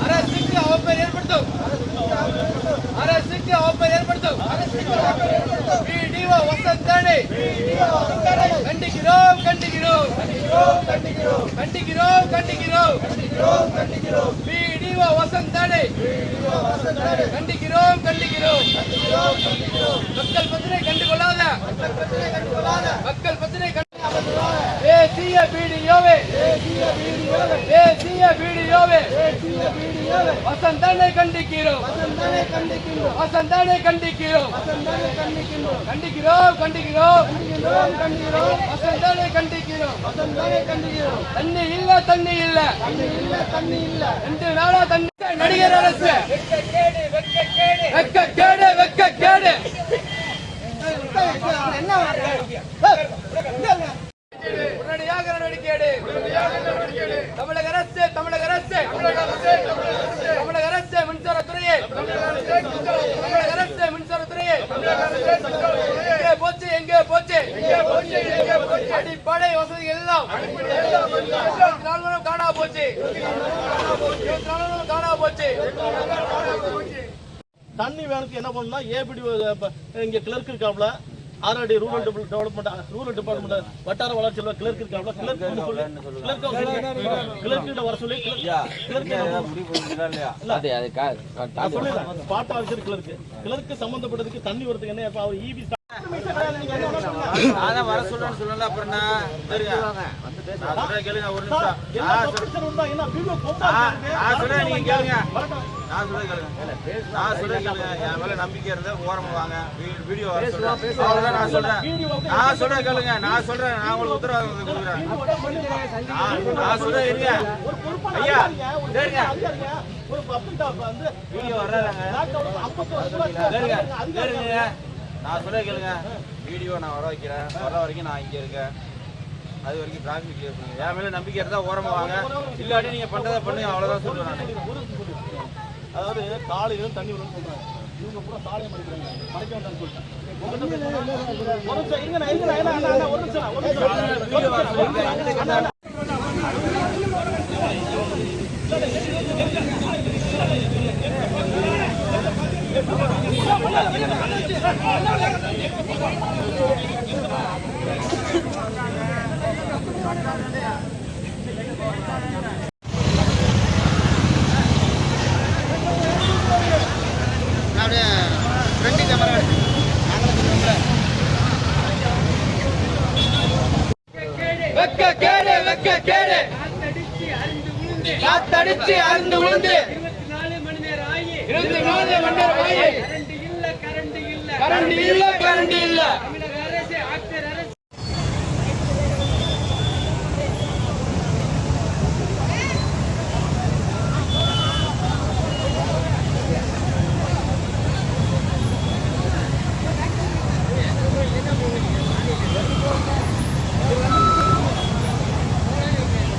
அரசுக்கு அவப்பெயர் ஏற்படுத்தும். அரசுக்கு அவப்பெயர் ஏற்படுத்தும். பிடிஓ வசந்தானே கண்டிக்கிறோம் கண்டிக்கிறோம் கண்டிக்கிறோம் கண்டிக்கிறோம் பிடிஓ வசந்தானே கண்டிக்கிறோம் கண்டிக்கிறோம் மக்கள் பிரச்சனை கண்டுகொள்ளாத மக்கள் பிரச்சனை தேசிய பிடிஓவே தேசிய பிடிஓவே வசந்தானே கண்டிக்கிறோம் வசந்தானே கண்டிக்கிறோம் கண்டிக்கிறோம் கண்டிக்கிறோம் வசந்தானே கண்டிக்கிறோம் தண்ணி இல்ல தண்ணி இல்ல 2 நாளா தண்ணி நடிகர் அரசு வெக்கக்கேடு வெக்கக்கேடு உடனடியாக நடவடிக்கை எடு. தமிழக அரசு தமிழக அரசு தமிழக அரசு மின்சாரத்துறையே தமிழக அரசு மின்சாரத்துறையே எங்கே போச்சு எங்கே போச்சு அடிப்படை வசதிகள் எல்லாம் 24 மணி காணா போச்சு 24 மணி காணா போச்சு. தண்ணி வேணுக்கு என்ன பண்ணா ஏபிடி இங்க கிளர்க் இருக்காப்ல ஆர்ஆர்டி ரூரல் டிபார்ட்மெண்ட் வட்டார வளர்ச்சி கிளர்க் இருக்காப்ல கிளர்க்கிட்ட வர சொல்லி ஸ்பாட் ஆஃபீஸர் கிளர்க்கு சம்பந்தப்பட்டதுக்கு தண்ணி வரதுக்கு என்ன இப்ப அவர் இபி அதான் வர சொல்றேன்னு சொல்லல அப்புறம் கேளுங்க ஒரு நிமிஷம் நீங்க கேளுங்க நான் சொல்றேன் கேளுங்க என் மேல நம்பிக்கை இருந்தா ஓரமா வாங்க வீடியோ அவ்வளவுதான் நான் சொல்றேன் கேளுங்க நான் சொல்றேன் நான் உங்களுக்கு உத்தரவாதம் கொடுக்குறேன் நான் சொல்றேன் இருங்க ஐயா சரிங்க வீடியோ வர்றாங்க நான் சொல்ல கேளுங்க வீடியோ நான் வர வைக்கிறேன் வர வரைக்கும் நான் இங்கே இருக்கேன் அது வரைக்கும் டிராஃபிக் கிளியர் பண்ணுங்க என் மேலே நம்பிக்கை இருந்தால் ஓரமாக வாங்க இல்லாட்டி நீங்கள் பண்ணுறதை பண்ணுங்க அவ்வளோதான் சொல்லுவேன் நான். அதாவது காலையிலும் தண்ணி வரும்னு சொல்றாங்க இவங்க பூரா சாலையை மறைக்கிறாங்க மறைக்க வேண்டாம்னு சொல்லிட்டேன் வெக்கக்கேடு வெக்கக்கேடு காத்தடிச்சு அருந்து விழுந்து 24 மணி நேரம் ஆகி கரண்ட் இல்ல கரண்ட் இல்ல கரண்ட் இல்ல